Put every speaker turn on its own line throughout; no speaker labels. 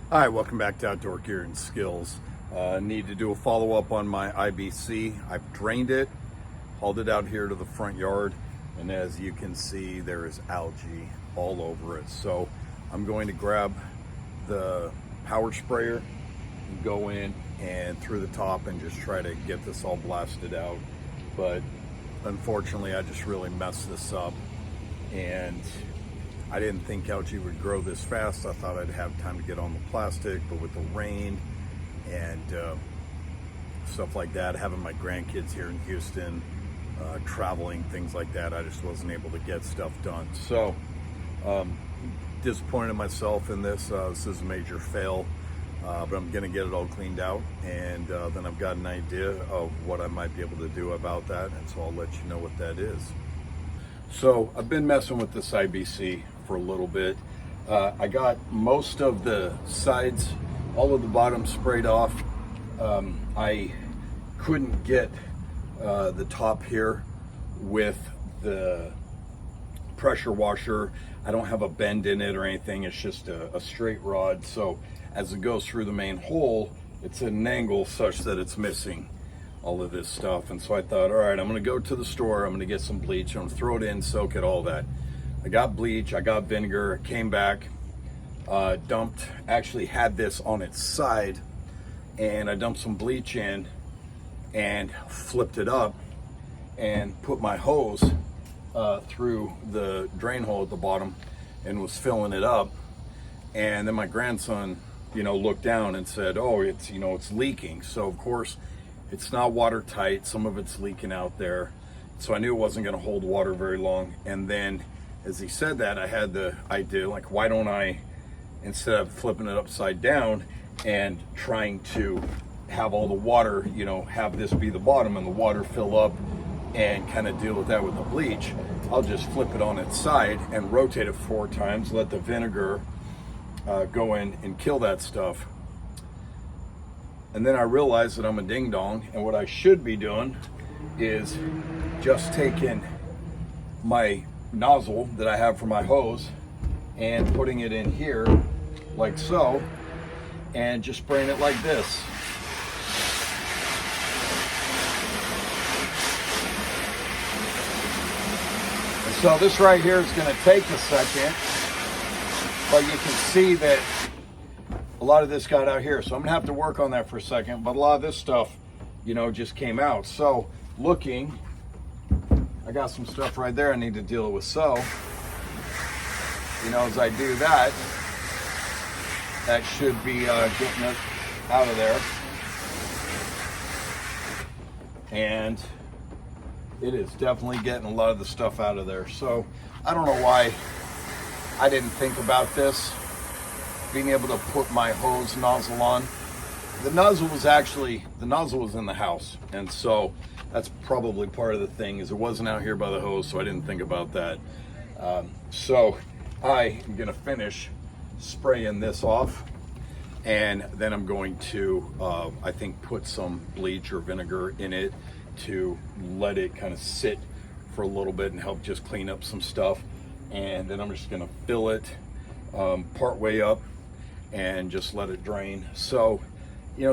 Hi, welcome back to Outdoor Gear and Skills. Need to do a follow-up on my IBC. I've drained it, hauled it out here to the front yard, and as you can see, there is algae all over it. So I'm going to grab the power sprayer and go in and through the top and just try to get this all blasted out. But unfortunately, I just really messed this up, and I didn't think algae would grow this fast. I thought I'd have time to get on the plastic, but with the rain and stuff like that, having my grandkids here in Houston, traveling, things like that, I just wasn't able to get stuff done. So disappointed in myself in this. This is a major fail, but I'm gonna get it all cleaned out, and then I've got an idea of what I might be able to do about that, and so I'll let you know what that is. So I've been messing with this IBC for a little bit. I got most of the sides, all of the bottom sprayed off. I couldn't get the top here with the pressure washer. I don't have a bend in it or anything. It's just a straight rod. So as it goes through the main hole, it's at an angle such that it's missing all of this stuff. And so I thought, all right, I'm gonna go to the store, I'm gonna get some bleach, I'm gonna throw it in, soak it, all that. I got bleach, I got vinegar, came back, actually had this on its side, and I dumped some bleach in and flipped it up and put my hose through the drain hole at the bottom and was filling it up. And then my grandson, looked down and said, oh, it's leaking. So of course, it's not watertight, some of it's leaking out there. So I knew it wasn't gonna hold water very long. And then as he said that, I had the idea, like, why don't I, instead of flipping it upside down and trying to have all the water, have this be the bottom and the water fill up and kind of deal with that with the bleach, I'll just flip it on its side and rotate it 4 times, let the vinegar go in and kill that stuff. And then I realized that I'm a ding dong, and what I should be doing is just taking my nozzle that I have for my hose and putting it in here like so, and just spraying it like this. And so this right here is going to take a second, but you can see that a lot of this got out here, so I'm gonna have to work on that for a second, but a lot of this stuff, just came out. So looking, I got some stuff right there I need to deal with. So, as I do that, that should be getting it out of there. And it is definitely getting a lot of the stuff out of there. So I don't know why I didn't think about this, being able to put my hose nozzle on. The nozzle was in the house, and so that's probably part of the thing, is it wasn't out here by the hose, so I didn't think about that. So I am gonna finish spraying this off, and then I'm going to I think put some bleach or vinegar in it to let it kind of sit for a little bit and help just clean up some stuff. And then I'm just gonna fill it part way up and just let it drain. So,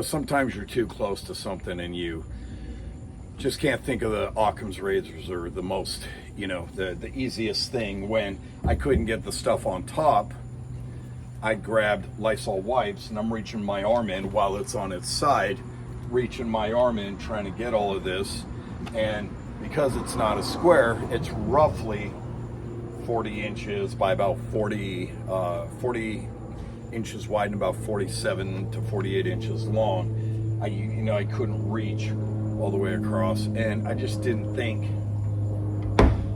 sometimes you're too close to something and you just can't think of the Occam's razors or the most, the easiest thing. When I couldn't get the stuff on top, I grabbed Lysol wipes and I'm reaching my arm in while it's on its side, reaching my arm in, trying to get all of this. And because it's not a square, it's roughly 40 inches by about 40 inches wide and about 47 to 48 inches long. I couldn't reach all the way across, and I just didn't think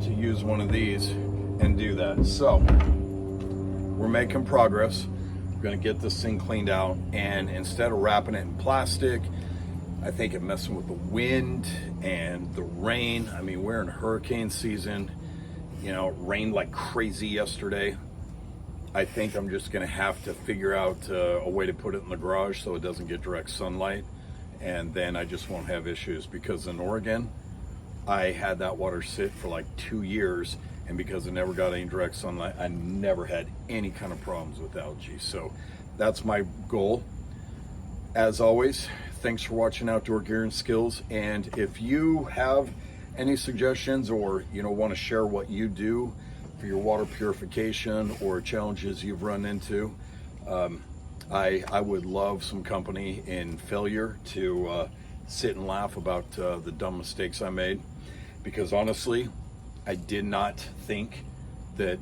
to use one of these and do that. So we're making progress. We're gonna get this thing cleaned out, and instead of wrapping it in plastic, I think it messing with the wind and the rain. I mean, we're in hurricane season. It rained like crazy yesterday. I think I'm just gonna have to figure out a way to put it in the garage so it doesn't get direct sunlight, and then I just won't have issues, because in Oregon, I had that water sit for like 2 years, and because it never got any direct sunlight, I never had any kind of problems with algae. So that's my goal. As always, thanks for watching Outdoor Gear and Skills. And if you have any suggestions, or want to share what you do for your water purification or challenges you've run into, I would love some company in failure to sit and laugh about the dumb mistakes I made, because honestly, I did not think that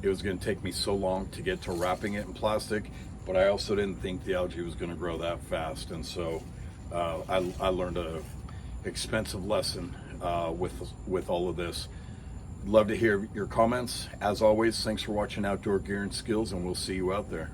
it was going to take me so long to get to wrapping it in plastic, but I also didn't think the algae was going to grow that fast. And so I learned a expensive lesson with all of this. Love to hear your comments. As always, thanks for watching Outdoor Gear and Skills, and we'll see you out there.